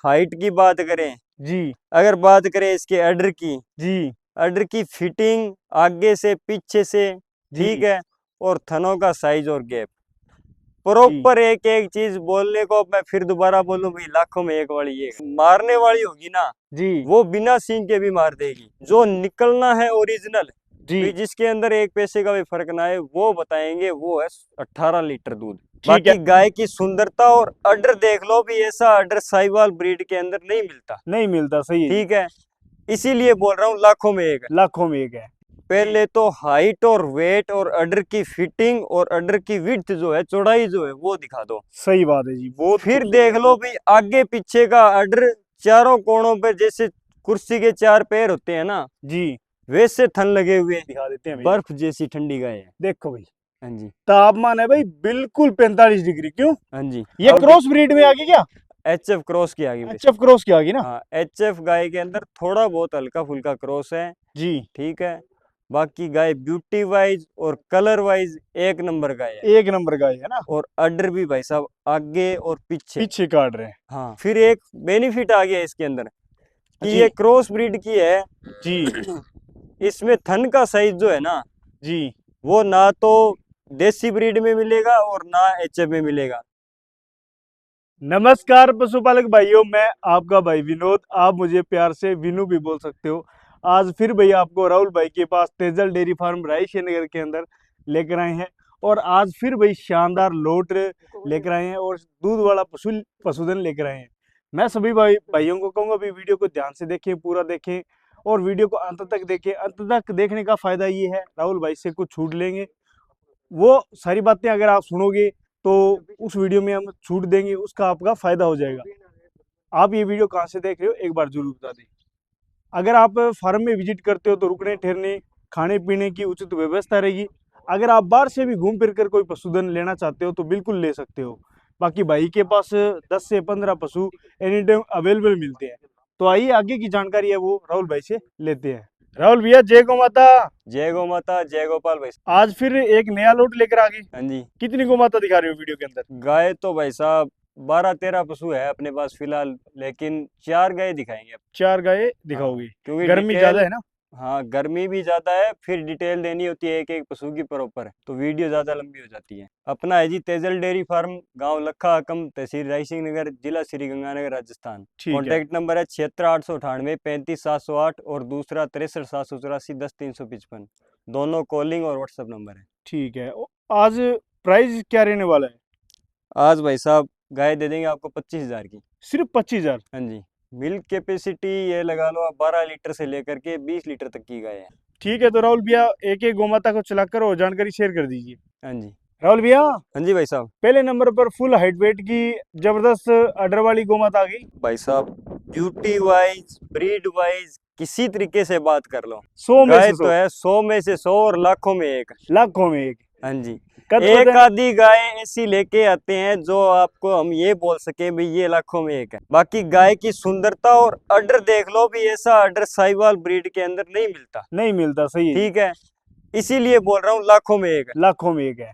Height की बात करें जी, अगर बात करें इसके अडर की, जी, अडर की फिटिंग आगे से पीछे से, जी, ठीक है, और थनों का साइज और गैप जी, प्रॉपर। एक एक चीज बोलने को मैं फिर दोबारा बोलूं भाई, लाखों में एक वाली ये मारने वाली होगी ना, जी, वो बिना सींग के भी मार देगी। जो निकलना है ओरिजिनल, जी। भी जिसके अंदर एक पैसे का भी फर्क ना है, वो बताएंगे। वो है 18 लीटर दूध। ठीक है। बाकी गाय की सुंदरता और अडर देख लो, भी ऐसा अडर साहिवाल ब्रीड के अंदर नहीं मिलता, नहीं मिलता, सही है जी। ठीक है। इसीलिए बोल रहा हूँ लाखों में एक है। लाखों में एक है। पहले तो हाइट और वेट और अडर की फिटिंग और अडर की विड्थ जो है, चौड़ाई जो है, वो दिखा दो। सही बात है जी, बहुत फिर खूबसूरत देख है। लो भी आगे पीछे का अडर, चारों कोणों पे जैसे कुर्सी के चार पैर होते हैं ना, जी, वैसे थन लगे हुए, दिखा देते हैं भैया। बर्फ जैसी ठंडी गाय है। देखो भाई, हाँ जी, तापमान है भाई बिल्कुल 45 डिग्री। क्यों? हाँ जी। ये और क्रॉस ब्रीड में आ गई क्या? एच एफ क्रॉस की आ गई एचएफ वैसे। क्रॉस की आ गई ना? हाँ, एच एफ गाय के अंदर थोड़ा बहुत हल्का फुल्का क्रॉस है, जी, ठीक है। बाकी गाय ब्यूटी वाइज और कलर वाइज एक नंबर गाय है। एक नंबर गाय है ना? और अडर भी भाई साहब आगे और पीछे। पीछे काट रहे हैं। हाँ, फिर एक बेनिफिट आ गया इसके अंदर कि जी, ये क्रॉस ब्रीड की है। जी, इसमें थन का साइज जो है ना, जी। वो ना तो देसी ब्रीड में मिलेगा और ना एचएफ में मिलेगा। नमस्कार पशुपालक भाइयों, मैं आपका भाई विनोद। आप मुझे प्यार से विनू भी बोल सकते हो। आज फिर भैया आपको राहुल भाई के पास तेजल डेयरी फार्म रायशी नगर के अंदर लेकर आए हैं। और आज फिर भाई शानदार लोट लेकर आए हैं और दूध वाला पशुधन लेकर आए हैं। मैं सभी भाइयों को कहूँगा भी वीडियो को ध्यान से देखें, पूरा देखें और वीडियो को अंत तक देखें। अंत तक देखने का फायदा ये है, राहुल भाई से कुछ छूट लेंगे। वो सारी बातें अगर आप सुनोगे तो उस वीडियो में हम छूट देंगे, उसका आपका फायदा हो जाएगा। आप ये वीडियो कहाँ से देख रहे हो एक बार जरूर बता दें। अगर आप फार्म में विजिट करते हो तो रुकने ठहरने खाने पीने की उचित व्यवस्था रहेगी। अगर आप बाहर से भी घूम फिर कर कोई पशुधन लेना चाहते हो तो बिल्कुल ले सकते हो। बाकी भाई के पास 10 से 15 पशु एनी टाइम अवेलेबल मिलते हैं। तो आइए आगे की जानकारी है वो राहुल भाई से लेते हैं। राहुल भैया, जय गौ माता। जय गौ माता, जय गोपाल भाई। आज फिर एक नया लोट लेकर आ गए। हाँ जी। कितनी गौ माता दिखा रहे हो वीडियो के अंदर? गाय तो भाई साहब 12-13 पशु है अपने पास फिलहाल, लेकिन 4 गाय दिखाएंगे अब। 4 गाय हाँ, दिखाओगे? क्योंकि गर्मी ज्यादा डिटेल, है ना? हाँ गर्मी भी ज्यादा है, फिर डिटेल देनी होती है एक एक पशु की प्रॉपर, तो वीडियो ज्यादा लंबी हो जाती है। अपना है जी तेजल डेयरी फार्म, गांव लखा हकम, तहसील रायसिंह नगर, जिला श्री गंगानगर, राजस्थान। ठीक है, कॉन्टैक्ट नंबर है 76 898 35 708 और दूसरा 63 784 10 355। दोनों कॉलिंग और व्हाट्सएप नंबर है। ठीक है। आज प्राइस क्या रहने वाला है? आज भाई साहब गाय दे देंगे आपको 25,000 की। सिर्फ 25,000? हाँ जी। मिल्क कैपेसिटी ये लगा लो आप 12 लीटर से लेकर के 20 लीटर तक की गाय है। ठीक है, तो राहुल भैया एक एक गोमाता को चलाकर और जानकारी शेयर कर दीजिए। हाँ जी। राहुल भैया, हाँ जी भाई साहब। पहले नंबर पर फुल हाइट वेट की जबरदस्त अडर वाली गोमाता आ गई। भाई साहब ब्यूटी वाइज ब्रीड वाइज किसी तरीके से बात कर लो, 100 में गाय से तो 100, है 100 में से 100 और लाखों में एक। लाखों में एक। हाँ जी। कद एक वजन? आधी गाय ऐसी लेके आते हैं जो आपको हम ये बोल सके भाई ये लाखों में एक है। बाकी गाय की सुंदरता और अडर देख लो, भी ऐसा अडर साहिवाल ब्रीड के अंदर नहीं मिलता, नहीं मिलता, सही है जी। ठीक है। इसीलिए बोल रहा हूँ लाखों में एक है। लाखों में एक है।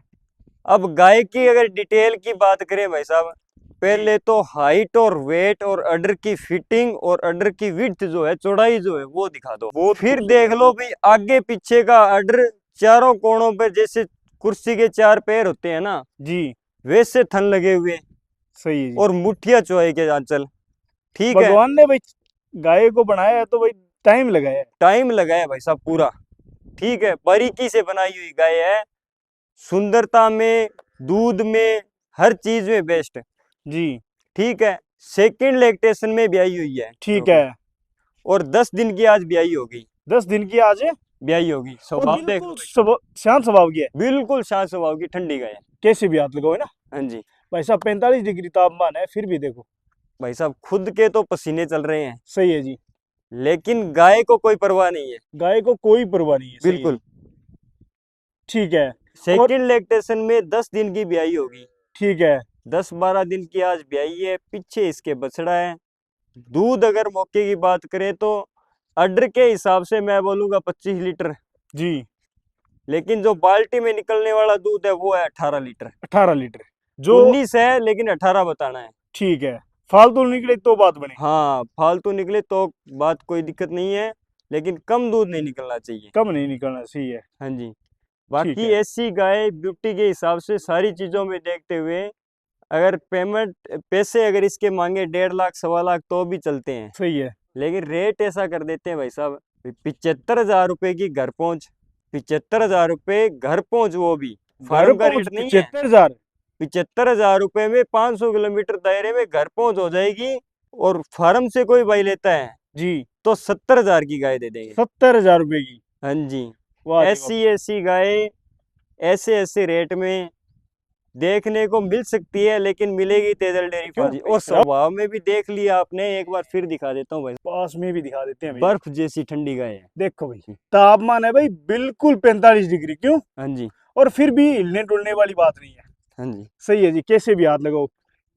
अब गाय की अगर डिटेल की बात करें भाई साहब, पहले तो हाइट और वेट और अडर की फिटिंग और अडर की विड्थ जो है, चौड़ाई जो है, वो दिखा दो। बहुत फिर खूबसूरत देख लो भी आगे पीछे का अडर, चारों कोणों पे जैसे कुर्सी के चार पैर होते हैं ना, जी, वैसे थन लगे हुए सही है जी। और मुठिया चौड़ाई के आंचल, ठीक है। भगवान ने भाई गाय को बनाया है तो भाई टाइम लगाया है। टाइम लगाया भाई साहब पूरा, ठीक है। बारीकी से बनाई हुई गाय है, सुंदरता में, दूध में, हर चीज में बेस्ट, जी, ठीक है। सेकंड लैक्टेशन में ब्याई हुई है ठीक है। और 10 दिन की आज ब्याई होगी। 10 दिन की आज है ब्याई होगी। और स्वभाव देख लो बिल्कुल भाई साहब, शांत स्वभाव की है। बिल्कुल शांत स्वभाव की ठंडी गाय है। कैसे भी हाथ लगाओ है ना? हाँ जी। भाई साहब 45 डिग्री तापमान है फिर भी देखो। भाई साहब खुद के तो पसीने चल रहे हैं, सही है जी। लेकिन गाय को कोई परवाह नहीं है, गाय को कोई परवाह नहीं है, सही है बिल्कुल। जी। ठीक है। और सेकंड लैक्टेशन में 10 दिन की ब्याई होगी। ठीक है। 10-12 दिन की आज ब्याई है, पीछे इसके बछड़ा है। दूध अगर मौके की बात करें तो अडर के हिसाब से मैं बोलूंगा 25 लीटर, जी, लेकिन जो बाल्टी में निकलने वाला दूध है वो है 18 लीटर। 18 लीटर जो 19 है लेकिन 18 बताना है। ठीक है। फालतू निकले तो बात बने। हाँ, फालतू निकले तो बात कोई दिक्कत नहीं है, लेकिन कम दूध नहीं निकलना चाहिए। कम नहीं निकलना सही है। हाँ जी। ठीक बाकी है। ऐसी गाय ब्यूटी के हिसाब से सारी चीजों में देखते हुए अगर पेमेंट पैसे अगर इसके मांगे 1.5 लाख 1.25 लाख तो भी चलते हैं, सही है। लेकिन रेट ऐसा कर देते हैं भाई साहब, 75,000 रुपए की घर पहुंच, 75,000 रुपए घर पहुंच, वो भी घर फार्म का पहुंच रेट नहीं है। 75,000। 75,000 रुपए में 500 किलोमीटर दायरे में घर पहुंच हो जाएगी, और फार्म से कोई भाई लेता है जी। तो 70,000 की गाय दे देंगे। 70,000 रुपए की। हाँ जी। वाह जी ऐसी ऐसी गाय ऐसे ऐसे रेट में देखने को मिल सकती है, लेकिन मिलेगी तेजल डेयरी क्यों फार्म जी। और राहुल, स्वभाव में भी देख लिया आपने, एक बार फिर दिखा देता हूँ भाई। पास में भी दिखा देते हैं भैया। बर्फ जैसी ठंडी गाय है। देखो भाई तापमान है भाई बिल्कुल 45 डिग्री। क्यों? हाँ जी। और फिर भी हिलने डुलने वाली बात नहीं है। हाँ जी। सही है जी, कैसे भी हाथ लगाओ,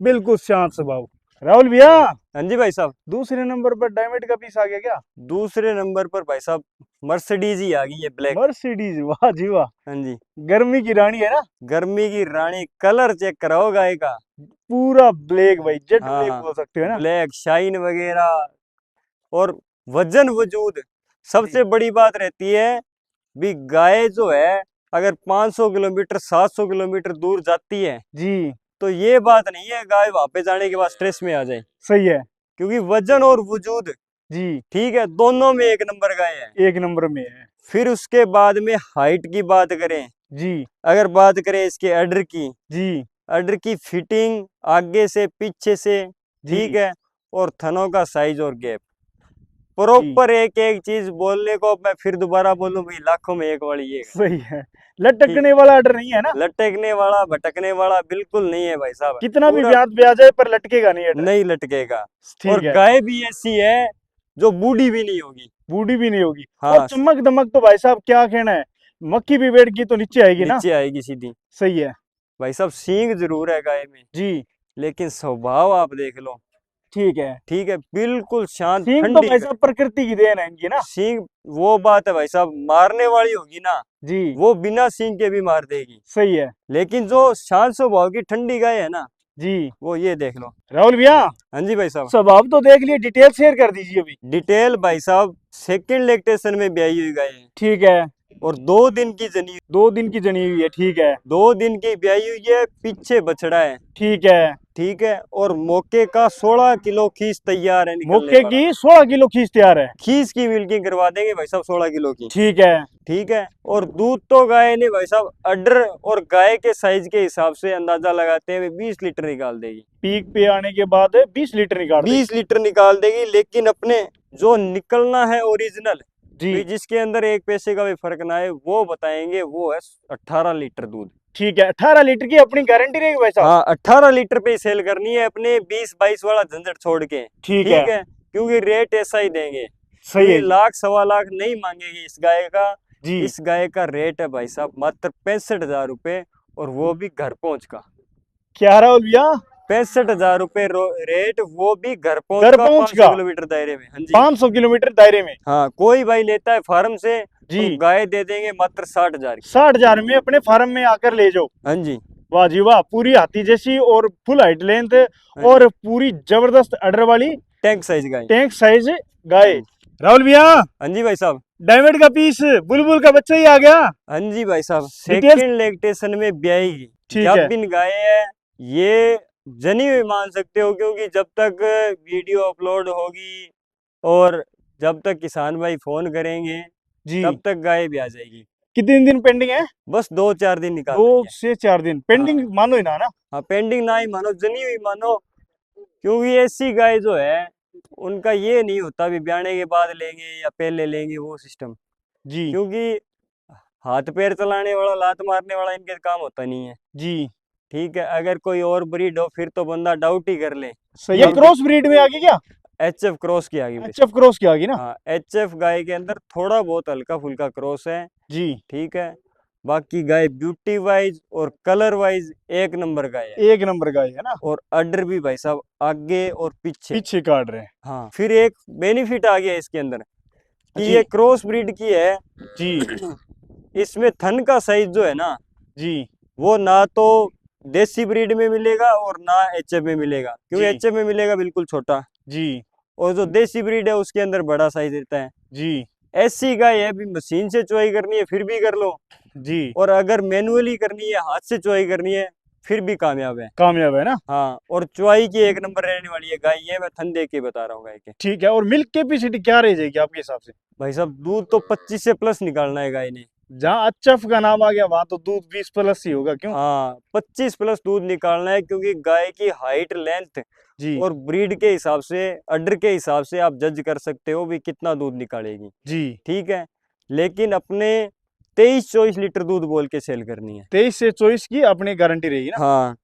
बिल्कुल शांत स्वभाव। राहुल भैया हाँ जी भाई साहब। दूसरे नंबर पर डायमंड का पीस आ गया क्या? दूसरे नंबर पर भाई साहब मर्सिडीज ही आ गई है, ब्लैक। मर्सिडीज, वाह जी वाह। हाँ जी। गर्मी की रानी है ना। गर्मी की रानी, कलर चेक कराओ गाय का। पूरा ब्लैक भाई, जेट ब्लैक हाँ, बोल सकते हो ना। ब्लैक शाइन वगैरह, और वजन वजूद। सबसे बड़ी बात रहती है भी, गाय जो है अगर 500 किलोमीटर 700 किलोमीटर दूर जाती है जी। तो ये बात नहीं है गाय वहां पे जाने के बाद स्ट्रेस में आ जाए, सही है। क्योंकि वजन और वजूद जी। ठीक है, दोनों में एक नंबर गाय है। एक नंबर में है। फिर उसके बाद में हाइट की बात करें, जी। अगर बात करें इसके अडर की, जी। अडर की फिटिंग आगे से पीछे से जी। ठीक है, और थनों का साइज और गैप जी। प्रॉपर, एक एक चीज बोलने को मैं फिर दोबारा बोलूं भाई, लाखों में एक वाली ये। सही है। लटकने वाला ऑर्डर नहीं है ना। लटकने वाला भटकने वाला बिल्कुल नहीं है भाई साहब, कितना भी पूरा ब्याज ब्याज है पर लटकेगा नहीं ऑर्डर। नहीं लटकेगा। और ठीक है। गाय भी ऐसी है जो बूढ़ी भी नहीं होगी। बूढ़ी भी नहीं होगी। और हाँ, चमक दमक तो भाई साहब क्या कहना है, मक्खी भी बैठ गई तो नीचे आएगी ना। नीचे आएगी सीधी। सही है। भाई साहब सींग जरूर है गाय में, जी। लेकिन स्वभाव आप देख लो, ठीक है। ठीक है, बिल्कुल शांत सींग तो ठंडी भाई साहब प्रकृति की देन है इनकी ना। सींग। वो बात है भाई साहब, मारने वाली होगी ना, जी। वो बिना सींग के भी मार देगी, सही है। लेकिन जो शांत स्वभाव की ठंडी गाय है ना, जी। वो ये देख लो। राहुल भैया हाँ जी भाई साहब। स्वभाव तो देख लिए, डिटेल शेयर कर दीजिए अभी। डिटेल भाई साहब, सेकंड लैक्टेशन में ब्याई हुई गाय है, ठीक है। और 2 दिन की जनी, 2 दिन की जनी हुई है। ठीक है। 2 दिन की ब्याई हुई है, पीछे बछड़ा है। ठीक है। ठीक है, और मौके का 16 किलो खीस तैयार है निकलने मौके वाला। की 16 किलो खींच तैयार है। खीस की मिल्किंग करवा देंगे भाई साहब 16 किलो की। ठीक है। ठीक है, और दूध तो गाय ने भाई साहब अडर और गाय के साइज के हिसाब से अंदाजा लगाते हुए 20 लीटर निकाल देगी। पीक पे आने के बाद 20 लीटर निकाल देगी। 20 लीटर निकाल देगी, लेकिन अपने जो निकलना है ओरिजिनल, जी। जिसके अंदर एक पैसे का भी फर्क ना है, वो बताएंगे, वो है 18 लीटर दूध। ठीक है। 18 लीटर की अपनी गारंटी रहेगी भाई साहब। हाँ, 18 लीटर पे ही सेल करनी है अपने, 20-22 वाला झंझट छोड़ के। ठीक ठीक है। है, क्योंकि रेट ऐसा ही देंगे। सही है क्योंकि जी। 1-1.25 लाख नहीं मांगेगी इस गाय का। जी। इस गाय का रेट है भाई साहब मात्र 65,000 रुपए, और वो भी घर पहुंच का। क्या राहुल भैया? 65,000 रुपए रेट, वो भी घर पहुंच घर का, पहुंच 500 का किलोमीटर दायरे में। हाँ जी। 500 किलोमीटर दायरे में। हाँ, कोई भाई लेता है फार्म से जी। तो गाय दे देंगे मात्र 60,000 की। 60,000 में अपने फार्म में आकर ले जाओ। हाँ जी। वाह जी वाह, पूरी हाथी जैसी और फुल हाइट लेंथ हाँ और जी। पूरी जबरदस्त अडर वाली टैंक साइज गाय। टैंक साइज गाय। हाँ जी। राहुल भैया हाँ जी भाई साहब। डायमंड का पीस बुलबुल का बच्चा ही आ गया। हाँ जी भाई साहब, डिटेल्स। सेकंड लैक्टेशन में ब्याई ठीक है। गाभिन गाय है ये, जनी हुई मान सकते हो, क्योंकि जब तक वीडियो अपलोड होगी और जब तक किसान भाई फोन करेंगे जी। तब तक गाय भी आ जाएगी। कितने दिन पेंडिंग है? बस 2-4 दिन निकाल 2 रही है। से 4 दिन पेंडिंग हाँ। मानो ही ना ना। हाँ, पेंडिंग ना ही मानो, जनी हुई मानो, क्योंकि ऐसी गाय जो है उनका ये नहीं होता भी ब्याने के बाद लेंगे या पहले लेंगे, वो सिस्टम। जी। क्योंकि हाथ पैर चलाने वाला, लात मारने वाला इनके काम होता नहीं है। जी। ठीक है, अगर कोई और ब्रीड हो फिर तो बंदा डाउट ही कर ले। सही है। क्रॉस ब्रीड में आ गई क्या? एचएफ क्रॉस की आ गई। एचएफ क्रॉस की आ गई ना। हाँ, एचएफ गाय के अंदर थोड़ा बहुत हल्का फुल्का क्रॉस है। जी। ठीक है, बाकी गाय ब्यूटी वाइज और कलर वाइज एक नंबर गाय है। एक नंबर गाय है ना। और अडर भी भाई साहब आगे और पीछे पीछे काट रहे हैं। हाँ, फिर एक बेनिफिट आ गया इसके अंदर कि जी। ये क्रॉस ब्रीड की है। जी। इसमें थन का साइज जो है ना, जी। वो ना तो देसी ब्रीड में मिलेगा और ना एचएफ में मिलेगा, क्योंकि जी। एचएफ में मिलेगा बिल्कुल छोटा, जी और जो देसी ब्रीड है उसके अंदर बड़ा साइज रहता है। जी ऐसी गाय है भी मशीन से चुवाई करनी है फिर भी कर लो, जी, और अगर मैनुअली करनी है हाथ से चुवाई करनी है फिर भी कामयाब है। कामयाब है ना। हाँ, और चुवाई की एक नंबर रहने वाली है गाय, ये मैं थन देख के बता रहा हूँ गाय के। ठीक है, और मिल्क कैपेसिटी क्या रह जाएगी आपके हिसाब से? भाई साहब दूध तो 25 से प्लस निकालना है गाय ने। जहाँ अचफ का नाम आ गया वहां तो दूध 20 प्लस ही होगा, क्यों? हाँ, 25 प्लस दूध निकालना है, क्योंकि गाय की हाइट, लेंथ जी और ब्रीड के हिसाब से, अडर के हिसाब से आप जज कर सकते हो भी कितना दूध निकालेगी। जी। ठीक है, लेकिन अपने 23-24 लीटर दूध बोल के सेल करनी है। 23 से 24 की अपनी गारंटी रहेगी ना। हाँ,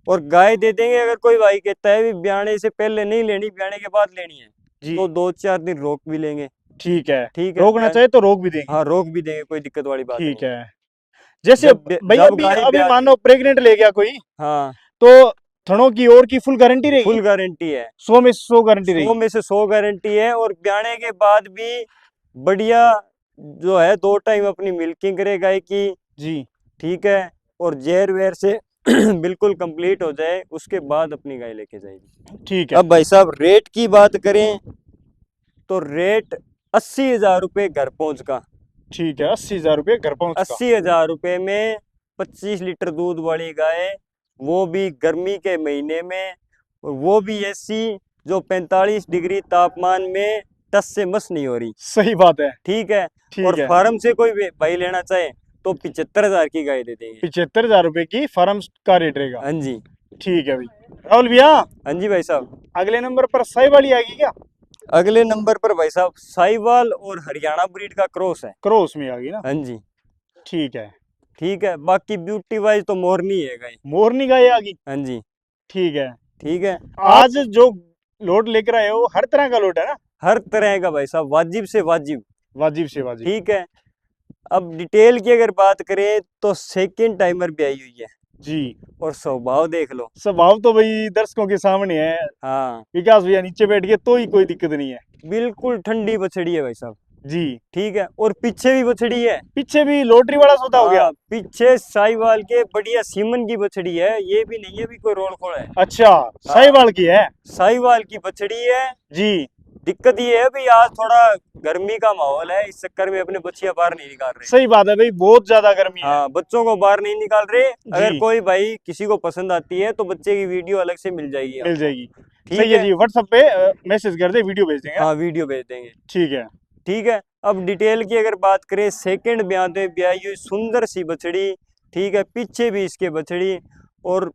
और गाय दे देंगे अगर कोई भाई कहता है भी ब्याने से पहले नहीं लेनी, ब्याने के बाद लेनी है, जी तो 2-4 दिन रोक भी लेंगे। ठीक है, ठीक है, रोकना चाहे तो रोक भी देंगे। हाँ रोक भी देंगे, कोई दिक्कत वाली बात ठीक नहीं। है, जैसे जब भाई जब अभी गाय अभी ब्याह, मानो प्रेग्नेंट ले गया कोई, हाँ तो थनों की और की फुल गारंटी रहेगी? फुल गारंटी है, 100 में 100 गारंटी 100 रहेगी। में से 100 गारंटी है। और ब्याने के बाद भी बढ़िया जो है 2 टाइम अपनी मिल्किंग करे गाय की। जी ठीक है, और जेर वेर से बिल्कुल कंप्लीट हो जाए उसके बाद अपनी गाय लेके जाएगी। ठीक है। अब भाई साहब रेट की बात करें तो रेट 80,000 रुपये घर पहुंच का। ठीक है, 80,000 रुपये घर पहुंच का। 80,000 रुपये में 25 लीटर दूध वाली गाय, वो भी गर्मी के महीने में, और वो भी ऐसी जो 45 डिग्री तापमान में टस से मस नहीं हो रही। सही बात है। ठीक है, ठीक और है, फार्म से कोई भाई लेना चाहे तो 75,000 की गाय दे देंगे। 75,000 रुपये की फार्म का रेट रहेगा। हाँ जी, ठीक है भाई। राहुल भैया, हाँ जी भाई साहब। अगले नंबर पर साहिवाल आएगी क्या? अगले नंबर पर भाई साहब साहिवाल और हरियाणा ब्रीड का क्रॉस है। क्रॉस में आ गई ना। हाँ जी, ठीक है। ठीक है, बाकी ब्यूटी वाइज तो मोरनी है गाय। मोरनी गाय आ गई। हाँ जी, ठीक है। ठीक है। आज जो लोट लेकर आए हो हर तरह का लोट है ना? हर तरह का भाई साहब, वाजिब से वाजिब। वाजिब से वाजिब। ठीक है, अब डिटेल की अगर बात करें तो सेकंड टाइमर भी आई हुई है, जी। और स्वभाव देख लो। स्वभाव तो भाई दर्शकों के सामने है। हाँ, विकास भैया नीचे बैठ गए तो ही कोई दिक्कत नहीं है। बिल्कुल ठंडी बछड़ी है भाई साहब। जी। ठीक है, और पीछे भी बछड़ी है। पीछे भी लॉटरी वाला सौदा हो गया। हाँ, पीछे साहिवाल के बढ़िया सीमन की बछड़ी है, ये भी नहीं है भी कोई रोल खोल है। अच्छा, साहिवाल की है। साहिवाल की बछड़ी है। जी। दिक्कत ये है भी आज थोड़ा गर्मी का माहौल है, इस चक्कर में अपने बच्चियां बाहर नहीं निकाल रहे। सही बात है भाई, बहुत ज्यादा गर्मी है। हाँ, बच्चों को बाहर नहीं निकाल रहे। अगर जी। कोई भाई किसी को पसंद आती है तो बच्चे की वीडियो अलग से मिल जाएगी मिल आपको। जाएगी। ठीक सही है जी, व्हाट्सएप पे मैसेज कर दे, वीडियो भेज देंगे। हाँ, वीडियो भेज देंगे। ठीक है। ठीक है, अब डिटेल की अगर बात करें, सेकंड ब्याह पे ब्याई हुई सुंदर सी बछड़ी। ठीक है, पीछे भी इसके बछड़ी। और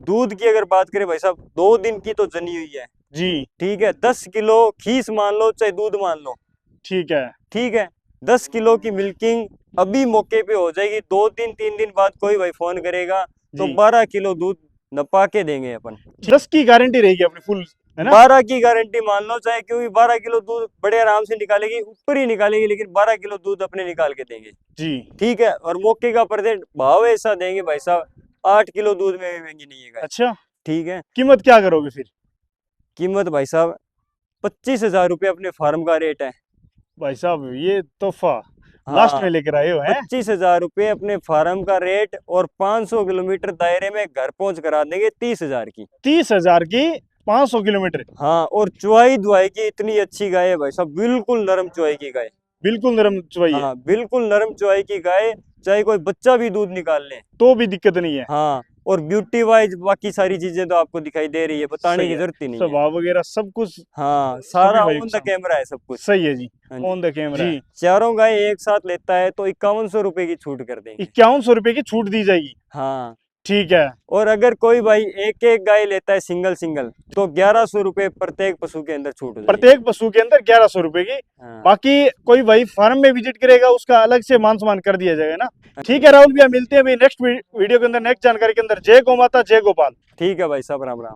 दूध की अगर बात करें भाई साहब, 2 दिन की तो जनी हुई है। जी। ठीक है, 10 किलो खीस मान लो चाहे दूध मान लो। ठीक है। ठीक है, 10 किलो की मिल्किंग अभी मौके पे हो जाएगी। 2 दिन 3 दिन बाद कोई भाई फोन करेगा तो जी। 12 किलो दूध नपा के देंगे अपन। 10 की गारंटी रहेगी अपनी फुल, है ना? 12 की गारंटी मान लो चाहे, क्योंकि 12 किलो दूध बड़े आराम से निकालेगी, ऊपर ही निकालेगी, लेकिन 12 किलो दूध अपने निकाल के देंगे। जी। ठीक है, और मौके का परसेंट भाव ऐसा देंगे भाई साहब, 8 किलो दूध में भी महंगी नहीं है गाय। अच्छा, ठीक है, कीमत क्या करोगे फिर? कीमत भाई साहब 25,000 रुपये अपने फार्म का रेट है। भाई साहब ये तोहफा हाँ, लास्ट में लेकर आए हो हैं। 25,000 रुपये अपने फार्म का रेट, और 500 किलोमीटर दायरे में घर पहुंच करा देंगे 30,000 की। 30,000 की 500 किलोमीटर। हाँ, और चुवाई दुआई की इतनी अच्छी गाय है भाई साहब, बिल्कुल नरम चुवाई की गाय। बिल्कुल नरम चुवाई है। हाँ, बिल्कुल नरम चुवाई की गाय, चाहे कोई बच्चा भी दूध निकाल ले। तो भी दिक्कत नहीं है। हाँ, और ब्यूटी वाइज बाकी सारी चीजें तो आपको दिखाई दे रही है, बताने सही की है। जरूरत ही नहीं है। स्वभाव वगैरह सब कुछ। हाँ, सारा भाई ऑन द पसंद। कैमरा है सब कुछ। सही है जी, हाँ जी। On the camera. जी, चारों गाय एक साथ लेता है तो 5100 रुपए की छूट कर देंगे। 5100 रुपए की छूट दी जाएगी। हाँ, ठीक है। और अगर कोई भाई एक एक गाय लेता है सिंगल सिंगल तो 1100 रुपए प्रत्येक पशु के अंदर छूट हो जाएगी। प्रत्येक पशु के अंदर 1100 रुपए की। हाँ। बाकी कोई भाई फार्म में विजिट करेगा उसका अलग से मान सम्मान कर दिया जाएगा ना। ठीक है राहुल भैया, मिलते हैं भाई नेक्स्ट वीडियो के अंदर, नेक्स्ट जानकारी के अंदर। जय गौ माता, जय गोपाल। ठीक है भाई साहब, राम राम।